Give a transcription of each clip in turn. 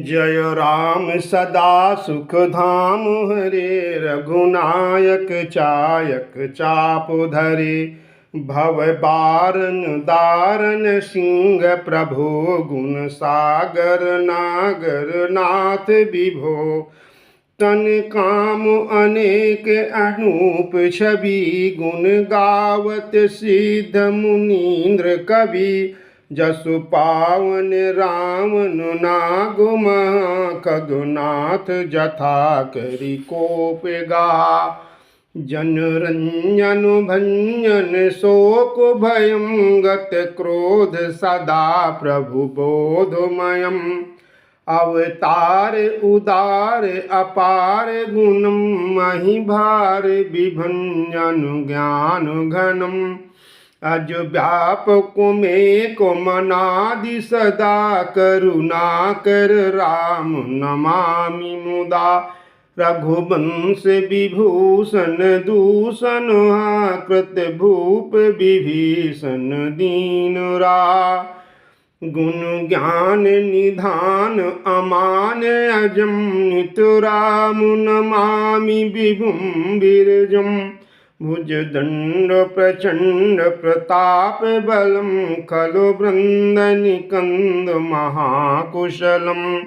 जय राम सदा सुख धाम हरे, रघुनायक चायक चाप धरे। भव बारन दारन सिंह प्रभु, गुण सागर नागर नाथ विभो। तन काम अनेक अनूप छवि, गुण गावत सिद्ध मुनीन्द्र कवि। जसु पावन रावण नागु महा, खगनाथ जथा करि कोप गा। जन रंजन भंजन शोक भयं, गत क्रोध सदा प्रभु बोधमयम्। अवतार उदार अपार गुणम, मही भार विभंजन ज्ञान घनम। अज व्यापक में को मनादि सदा, करुणा कर राम नमामि मुदा। रघुवंश विभूषण दूषण, कृत भूप विभीषण दीनरा। गुण ज्ञान निधान अमान अजम, नित राम नमामि विभुम विरजम। भुजदंड प्रचंड प्रताप बलम, खलु वृंद निकंद महाकुशलम।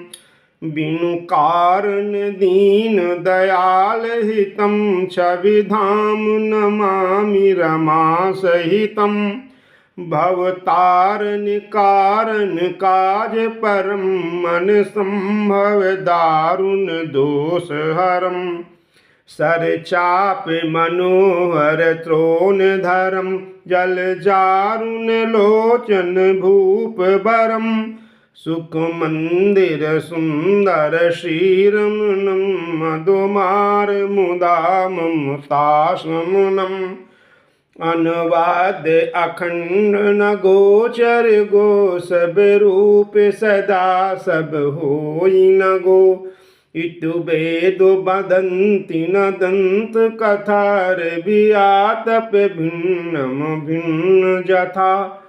बिनु कारण दीन दयाल हितम, छवि धाम नमामि रमा सहितम। भवतारण कारण काज परम, मन संभव दारुण दोष हरम। सर चाप मनोहर त्रोण धरम, जल जारुण लोचन भूप बरम। सुख मंदिर सुंदर श्रीरमणम, मधुमार मुदा ममता शमनम। अनुवाद अखंड न गोचर गो, सब रूप सदा सब होई न गो। इतु वेद बदंति न दंत कथार, बियातप भिन्नम भिन्न जथा।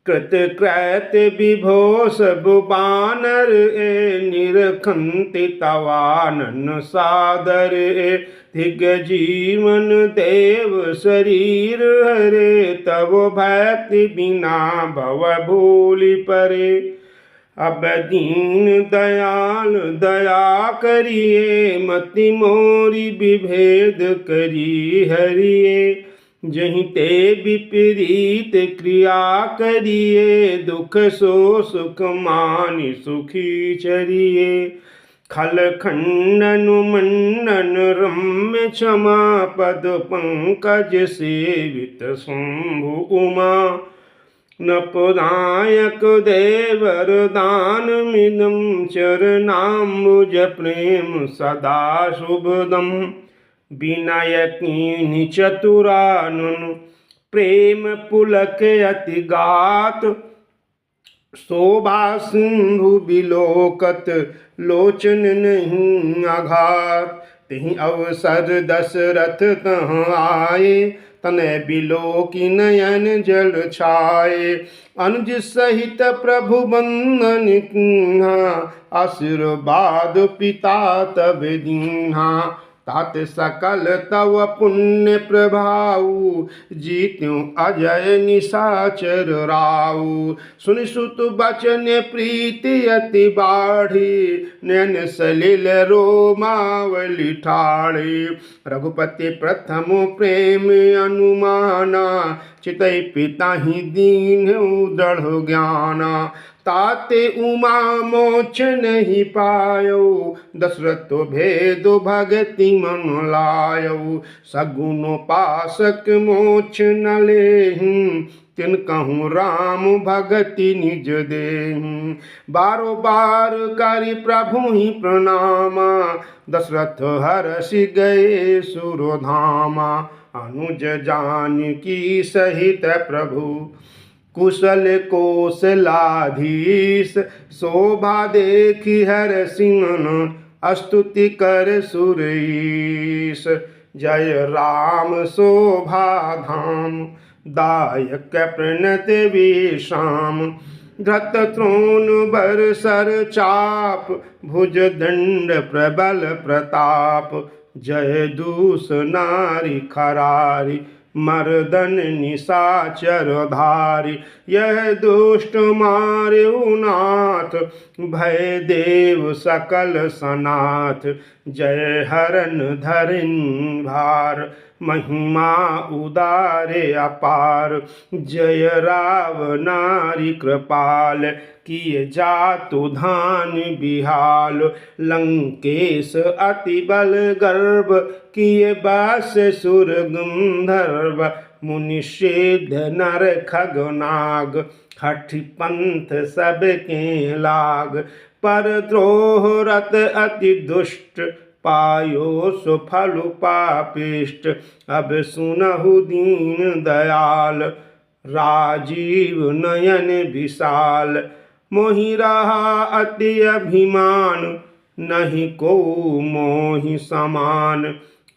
कृत क्रैत विभो सब बानर ए, निरखंति तवानन सादर ए। धिग जीवन देव शरीर हरे, तब भक्ति बिना भव भूलि परे। अब दीन दयाल दया करिए, मति मोरी विभेद करी हरिये। जहीं ते विपरीत क्रिया करिए, दुख सो सुख मानि सुखी चरिए। खल खंडन मंडन रम्य क्षमा, पद पंकज सेवित शंभु उमा। नपदायक देवर दान मिदम, चरणाम्बुज प्रेम सदा शुभदम। विनय कीनि चतुरानन, प्रेम पुलक अति गात। शोभा सिंधु बिलोकत, लोचन नहीं आघात। तिहि अवसर दशरथ तहाँ आए, तनय बिलोकी नयन जल छाए। अनुज सहित प्रभु बंदन कीन्हा, आशीर्वाद पिता तब दीन्हा। तात सकल तव पुण्य प्रभाऊ, जीत्यों अजय निशाचर राऊ। सुनि सुत बचन प्रीति अति बाढ़ी, नैन सलिल रोमावली ठाढ़ी। रघुपति प्रथम प्रेम अनुमाना, चितई पिता ही दीन दृढ़ ज्ञाना। ताते उमा मोक्ष नहीं पायो, दशरथ भेद भगति मन लायो। सगुन पासक मोक्ष न लेहिं, तिन कहूँ राम भगति निज देहिं। बारो बार करि प्रभु ही प्रणामा, दशरथ हर्षि गए सुरधामा। अनुज जानकी सहित प्रभु, कुशल कौशलाधीश। शोभा देखि हर्षि मन, स्तुति कर सुरईस। जय राम शोभा धाम, दायक प्रणत विश्राम। धृत त्रोण बर सर चाप, भुज दंड प्रबल प्रताप। जय दूस नारी खरारी, मर्दन निशाचर धारी। यह दुष्ट मार्यो नाथ, भय देव सकल सनाथ। जय हरन धरिन भार, महिमा उदारे अपार। जय राव नारी कृपाल, किए जातु धान बिहाल। लंकेश अति बल गर्भ, किए बास सुर गंधर्व। मुनि सिद्ध नर खग नाग, हठि पंथ सब के लाग। पर द्रोह रत अति दुष्ट, पायो सुफल पापिष्ट। अब सुनहु दीन दयाल, राजीव नयन विशाल। मोहि रहा अति अभिमान, नहीं को मोहि समान।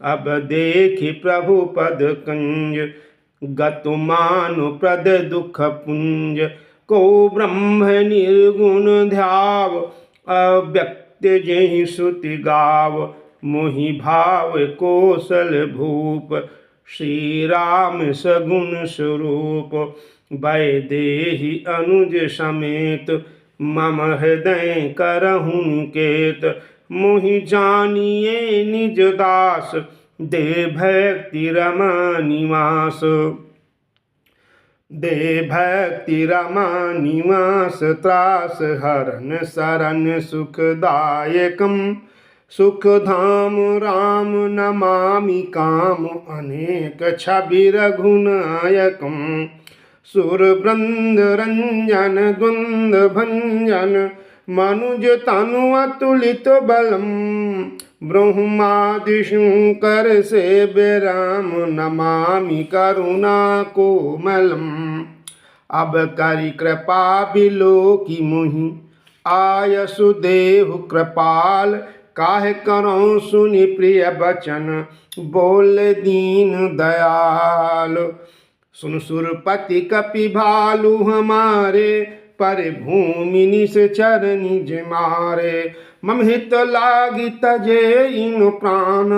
अब देखि प्रभु पद कंज, गतु मानु प्रद दुख पुंज। को ब्रह्म निर्गुण ध्याव, अव्यक्त जेहि श्रुति गाव। मोहि भाव कौशल भूप, श्री राम सगुण स्वरूप। वैदेही अनुज समेत, मम हृदय करहु निकेत। मोहि जानिए निज दास, दे भक्ति रमा निवास। दे भक्ति रमा निवास, त्रास हरन शरण सुखदायकम। सुख धाम राम नमामि काम, अनेक छवि रघुनायकम। सुर वृंद रंजन द्वंद भंजन, मनुज तनु अतुलित बलम। ब्रह्मादि शंकर सेव्य राम, नमामि करुणा कोमलम। अब करि कृपा बिलोकी मुहि, आयसु देहु कृपाल। काहे करो सुनि प्रिय बचन, बोल दीन दयाल। सुन सुरपति कपि भालु हमारे, पर भूमि निश्चर निज मारे। मम हित लागी तजे इन प्राण,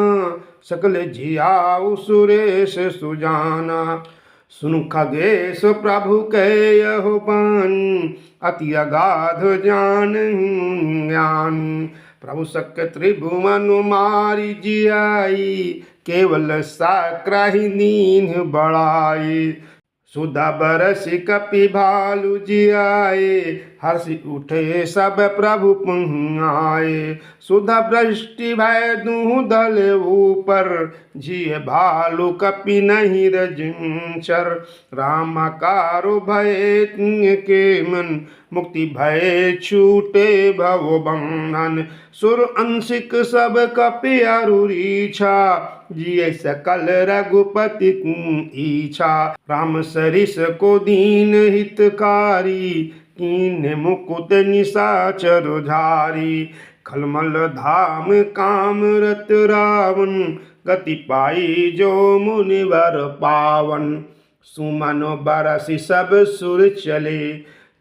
सकल जियाउ सुरेश सुजाना। सुन खगेश प्रभु के यहो बानी, अति अगाध जानहि ज्ञानी। प्रभु सक्य त्रिभुवन मारि जियाई, केवल साक्रहि दीन बड़ाई। सुधा बरसि कपि भालु जियाए, हर्षि उठे सब प्रभु पुन्हाए। सुधा वृष्टि भय दूँ दल ऊपर, जिय भालु कपि नहीं रजिंचर। राम कारो भय के मन, मुक्ति भय छूटे भव बंधन। सुर अंशिक सब कपि अरुरीछा, जिय सकल रघुपति इच्छा। राम सरिस को दीन हितकारी, कीन्ह मुकुट निशाचर झारी। खलमल धाम काम रत रावण, गति पाई जो मुनिवर पावन। सुमनो बरसि सब सुर चले,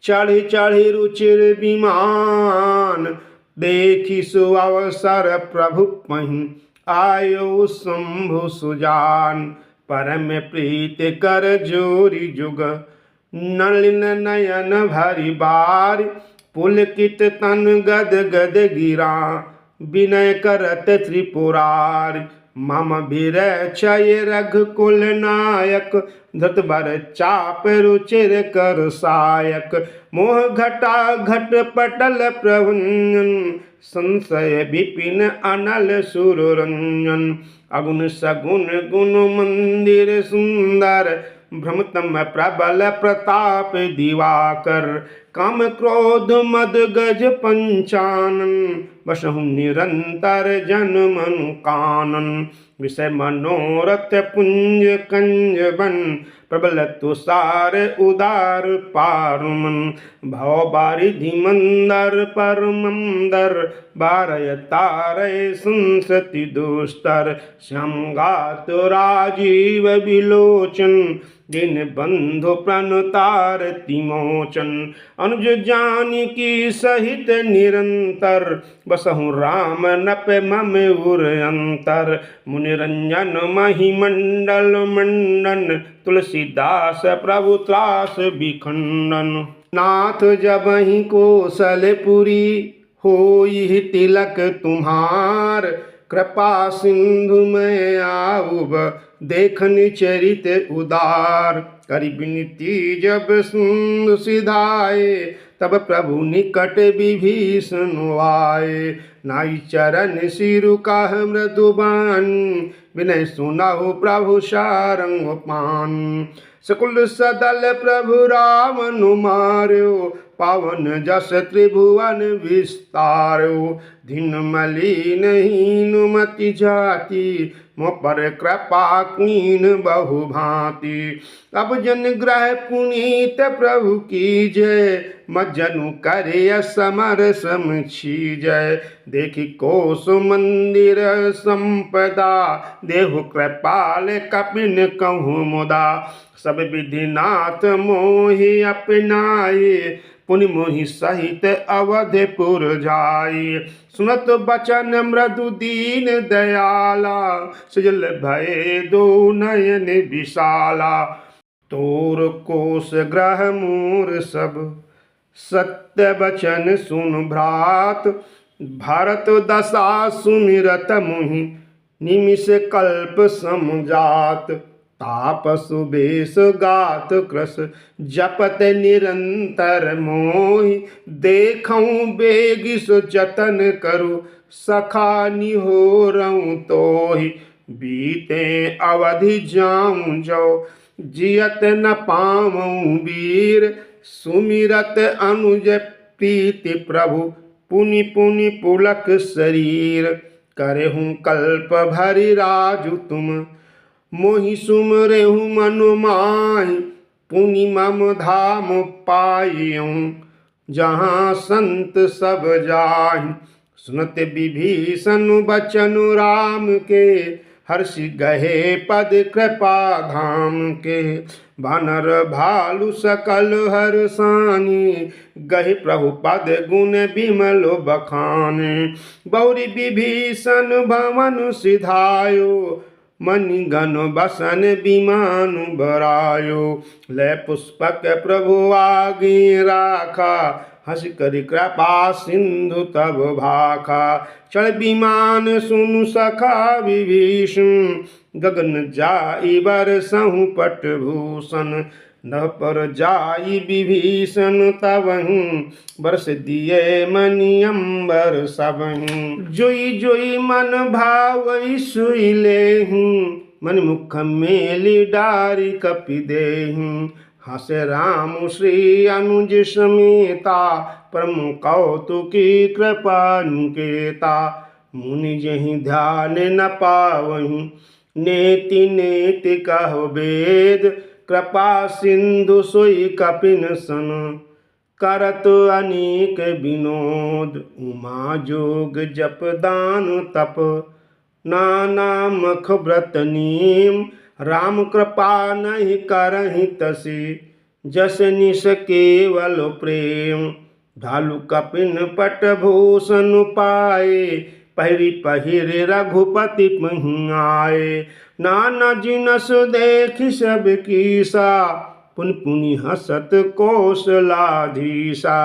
चढ़ि चढ़ि रुचिर विमान। देखि सुअवसर प्रभु पहि, आयो शंभु सुजान। परम प्रीत कर जोरी जुग, नलिन नयन भरि बार। पुलकित तन गद गद गिरा, विनय करत त्रिपुरार। मम विरचय रघुकुल नायक, धृत बर चाप रुचिर कर सायक। मोह घटा घट पटल प्रभंजन, संशय विपिन अनल सुररंजन। अगुण सगुण गुण मंदिर सुंदर, भ्रमतम प्रबल प्रताप दिवाकर। काम क्रोध मद गज पंचानन, बसहु निरंतर जन मनु कानन। विषय मनोरथ पुंज कंज बन, प्रबल तुषार उदार पारुमन। भव बारिधि मंदर पर मंदर, बारय तारय संसति दुस्तर। श्यामगात राजीव विलोचन, दिन बंधु प्रणतार तिमोचन। अनुज जानकी सहित निरंतर बसहु राम नप मम उर अंतर। मुनिरंजन महिमंडल मंडन तुलसीदास प्रभु त्रास विखंडन। नाथ जबहि कौशलपुरी होई तिलक तुम्हार। कृपा सिंधु में आउब देखन चरित उदार। करि विनती जब सिंधु सिधाए तब प्रभु निकट विभीषण आए। नाई चरण सिरु काह मृदुबानी विनय सुनाहु प्रभु सारंग पान। सकुल सदल प्रभु रावण मार्यो पावन जस त्रिभुवन विस्तारो। दीन मलिन हीन मति जाति मोह पर कृपा कीन बहु भांति। अब जन ग्रह पुनीत प्रभु की जय मज्जनु करे समर सम छीजय। देखि कोस मंदिर संपदा देहु कृपाल कपिन कहूँ मुदा। सब विधि नाथ मोहि अपनाए पुनि मोहि सहित अवधपुर जाई। सुनत बचन मृदु दीन दयाला सजल भय दो नयन विशाला। तोर कोश ग्रह मूर सब सत्य बचन सुन भ्रात। भारत दशा सुमिरत मुहि निमिष कल्प समझात। तापसु बेस गात कृस जपत निरंतर मोहि। देखऊँ बेगी सो जतन करु सखा निहोरऊँ तोहि। बीते अवधि जाऊँ जो जियत न पावऊँ वीर। सुमिरत अनुज प्रीति प्रभु पुनि पुनि पुलक शरीर। करहूँ कल्प भरि राजु तुम मोहि सुमरेहु मनु माहि। पुनि मम धाम पाइऊँ जहाँ संत सब जाहि। सुनत विभीषण बचन राम के हर्षि गहे पद कृपा धाम के। वानर भालु सकल हर्षानि गहि प्रभु पद गुण बिमल बखाने। बौरी विभीषण भवन सिधायो मणि गण बसन विमान बरायो। ले पुष्पक प्रभु आगे राखा हंस करि कृपा सिंधु तब भाखा। चढ़ विमान सुनु सखा विभीषण गगन जाई बरसहु पटभूषण। नभ पर जाई विभीषण तबहि बरस दिए मणि अम्बर सबहि। जोई जोई मन भावई सुई लेहि मन मुख मेलि डारि कपि देहि। हसे राम श्री अनुज समेता परम कौतुकी कृपा निकेता। मुनि जहि ध्यान न पावहीं नेति नेति कहो वेद। कृपा सिंधु सोई कपिन सन करत अनेक विनोद। उमा जोग जप दान तप नाना मख व्रत नेम। राम कृपा नहीं करहि तसी जस निस केवल प्रेम। ढालु कपिन पट भूषण पाए पहिरी पहिरे रघुपति आए। नाना जिनस देखि सब कीसा पुनि पुनि हसत कौशलाधीसा।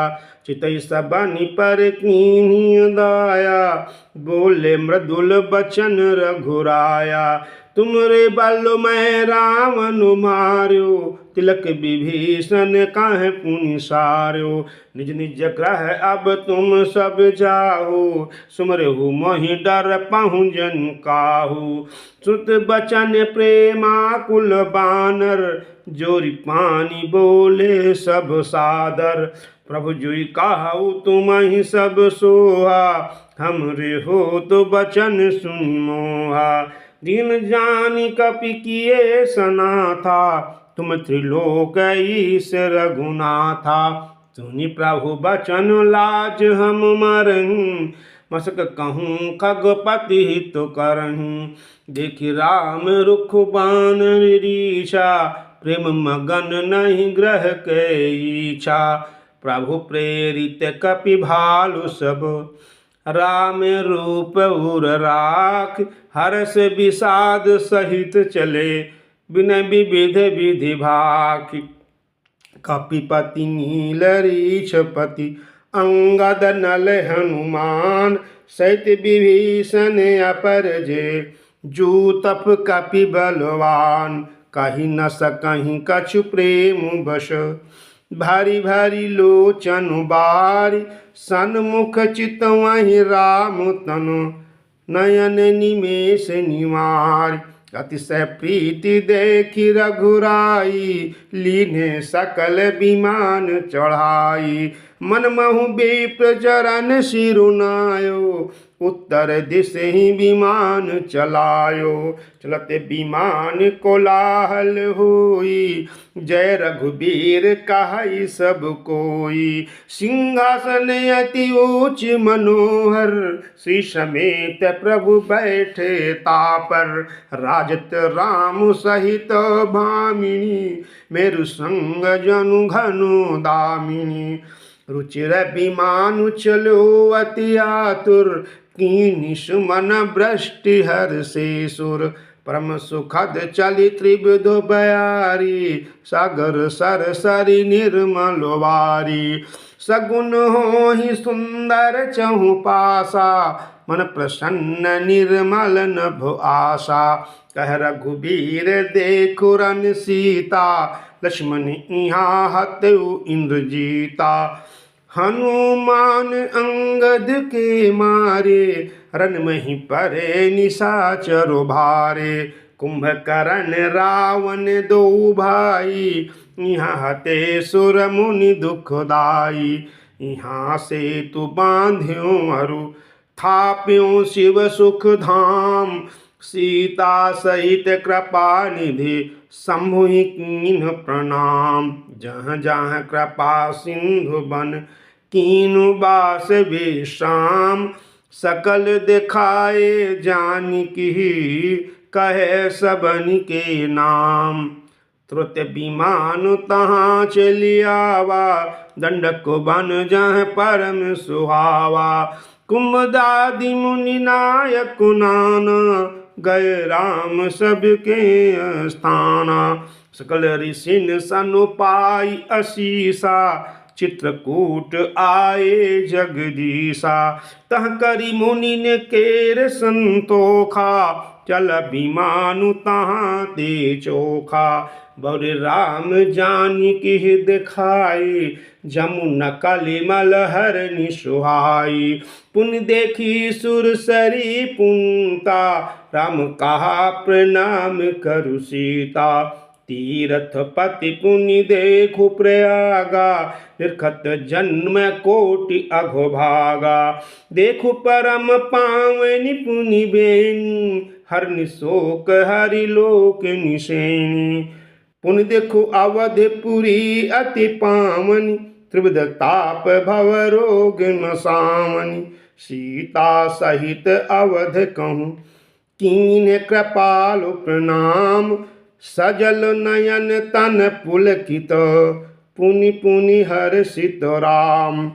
चितई सबनि पर कीन्ही दाया बोले मृदुल बचन रघुराया। तुमरे बल मैं रावण मार्यो तिलक विभीषण काहे पुनि सार्यो। निज निज ग्रह अब तुम सब जाहो सुमरहु मोहि डर पहुँ जन काहू। श्रुत बचन प्रेमाकुल बानर जोरी पानी बोले सब सादर। प्रभु जुई कहु तुम ही सब सोहा हमरे हो तो बचन सुन मोहा। दीन जानी कपि किए सना था तुम त्रिलोक ईश रघुनाथा। सुनि प्रभु बचन लाज हम मरहीं मसक कहूँ खगपति तो करहीं। देखि राम रुख बान रीछा प्रेम मगन नहीं ग्रह के इच्छा। प्रभु प्रेरित कपि भालु सब, राम रूप उर राख, हर्ष विषाद सहित चले, बिन विविध विधि भाखि। कपिपति नील रीछपति, अंगद नल हनुमान, सहित विभीषण अपर जे, जू तप कपि बलवान, कहि न सकहि कछु प्रेम बश, भारी भारी लोचन बारी, सन्मुख चितवहि राम तनु, नयन निमेष निवार, अतिशय प्रीति देखि रघुराई, लीने सकल विमान चढ़ाई, मन महु विप्र चरण सिरुनायो, उत्तर दिश ही विमान चलायो, चलते विमान कोलाहल होई, जय रघुबीर कहई सब कोई, सिंहासन अति ऊंच मनोहर, श्री समेत प्रभु बैठे तापर, राजत राम सहित भामिनी, मेरु संग जनु घनु दामिनी, रुचिर विमान चलो अति आतुर, कीनि सुमन वृष्टि हर्षे सुर, परम सुखद चलि त्रिविध बयारी, सागर सर सरि निर्मल वारी, सगुन होहि सुंदर चहु पासा, मन प्रसन्न निर्मल नभ आशा, कह रघुबीर देखु रन सीता, लक्ष्मण इहाँ हतउ इंद्रजीता, हनुमान अंगद के मारे, रन मही परे निशाचर भारे, कुंभकर्ण रावण दो भाई, यहाँ हते सुर मुनि दुखदाई, यहाँ से तु बांध्यो अरु, थाप्यो शिव सुख धाम, सीता सहित कृपा निधि, शंभुहि कीन्ह प्रणाम, जहाँ जहाँ कृपा सिंधु बन, कीन्हु बास विश्राम, सकल दिखाए जानकी, कहे सबन के नाम, तुरत विमान तहाँ चलियावा, दंडक बन जहाँ परम सुहावा, कुंभदादि मुनि नायक नाना, गए राम सबके स्थाना, सकल ऋषिन सन पाई असीसा, चित्रकूट आए जगदीशा, तह करी मुनि ने केर संतोखा, चल विमानु तहाँ ते चोखा, बर राम जानकी दिखाई, जमुना कलिमल हरनि सुहाई, पुन देखी सुरसरी पुनता, राम कहा प्रणाम करु सीता, तीरथ पति पुनि देखु प्रयागा, निरखत जन्म कोटि अघोभागा, देखु परम पावनि पुनि बेनी, हरनि शोक हरि लोक निसेनी, पुन देखु अवधपुरी अति पावनी, त्रिविध ताप भव रोग नसावनी, सीता सहित अवध कहूँ, कीन्ह कृपालु प्रणाम, सजल नयन तन पुलकित, पुनि पुनि हर्षित राम,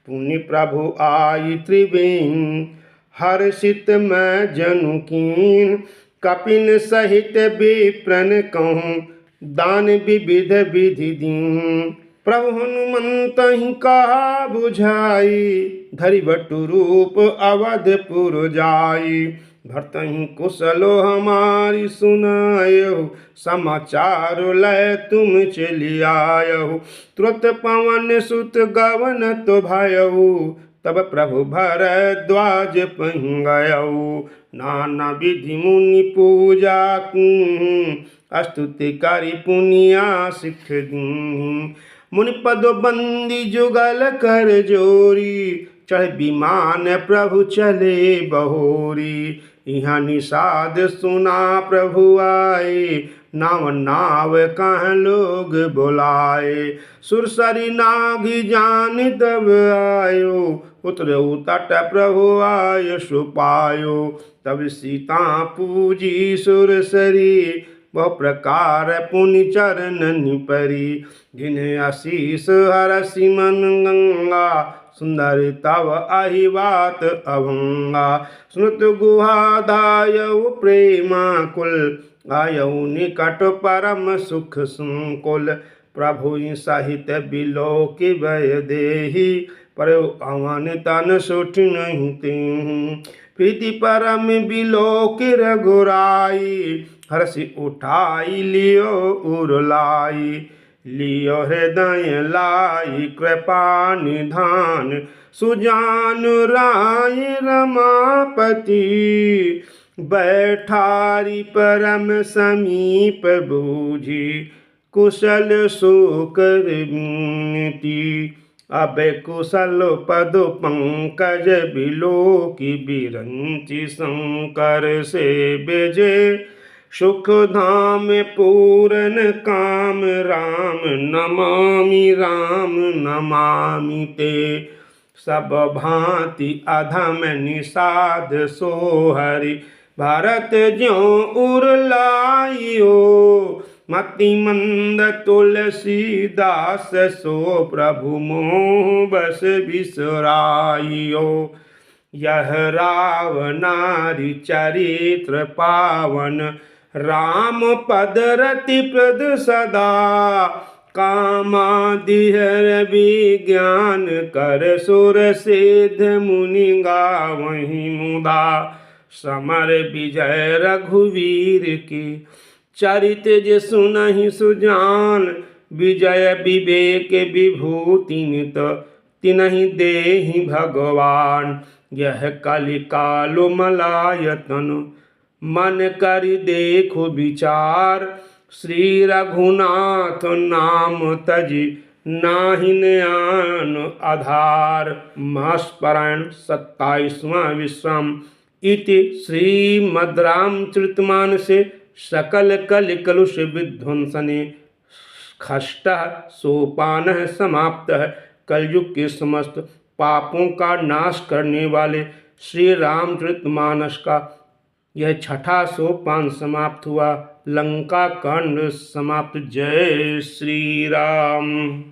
पुनि प्रभु आई त्रिवेणी, हर्षित मैं जनु कीन, कपिन सहित विप्रन कहूँ, दान विविध विधि दीन, प्रभु हनुमंत ही कहा बुझाई, धरि बटु रूप अवधपुर जाई, भरतहि कुशलो हमारी सुनायहु, समाचार लय तुम चलियायहु, तुरत पवन सुत गवन तो भयहु, तब प्रभु भरद्वाज पहि गयहु, नाना विधि मुनि पूजा की, स्तुति करि पुनिया सिख दी, मुनि पद बंदी जुगल कर जोरी, चढ़ विमान प्रभु चले बहोरी, यहाँ निषाद सुना प्रभु आए, नाव नाव कहाँ लोग बुलाए, सुरसरी नाग जान तब आयो, उतरऊ तट प्रभु आय सुपायो, तब सीता पूजी सुरसरी, बहु प्रकार पुनि चरणनि परी। जिन्हें आशीष हरसि मन गंगा, सुंदर तव आहि बात अभंगा। सुनत गुहा दायऊ प्रेमाकुल, आयऊ निकट परम सुख संकुल। प्रभु साहित्य बिलोकि भय देहि, पर अवन तन सुठ नहीं तेहि। प्रीति परम बिलोकि रघुराई, हर्षि उठाई लियो उरलाई। लियो हृदय लाई कृपा निधान, सुजान राय रमापति। बैठारी परम समीप बूझी, कुशल सुकर विनती। अब कुशल पद पंकज बिलोकि बिरंचि, शंकर से बेजे सुख धाम पूरन काम। राम नमामि ते, सब भांति अधम निषाद सोहरि। भारत ज्यों उरलाइयो, मति मंद तुलसीदास। सो प्रभु मोह बस बिसराइयो, यह रावनारी चरित्र पावन। राम पद रति प्रद सदा, कामादिहर विज्ञान कर। सुर सिद्ध मुनि गावहीं मुदा, समर विजय रघुवीर की। चरित जे सुनहि सुजान, विजय विवेक विभूति नित। तिनहि देहि भगवान, यह कलि कालो मलायतन। मन करि देखो विचार, श्री रघुनाथ नाम तजि नाहि आन आधार। मासपरायण 27वां विश्राम। इति श्रीमद् रामचरितमानसे सकल कलि कलुष विध्वंसने षष्ठः सोपानः समाप्तः। कलयुग के समस्त पापों का नाश करने वाले श्री रामचरितमानस का यह छठा सोपान समाप्त हुआ। लंका कांड समाप्त। जय श्री राम।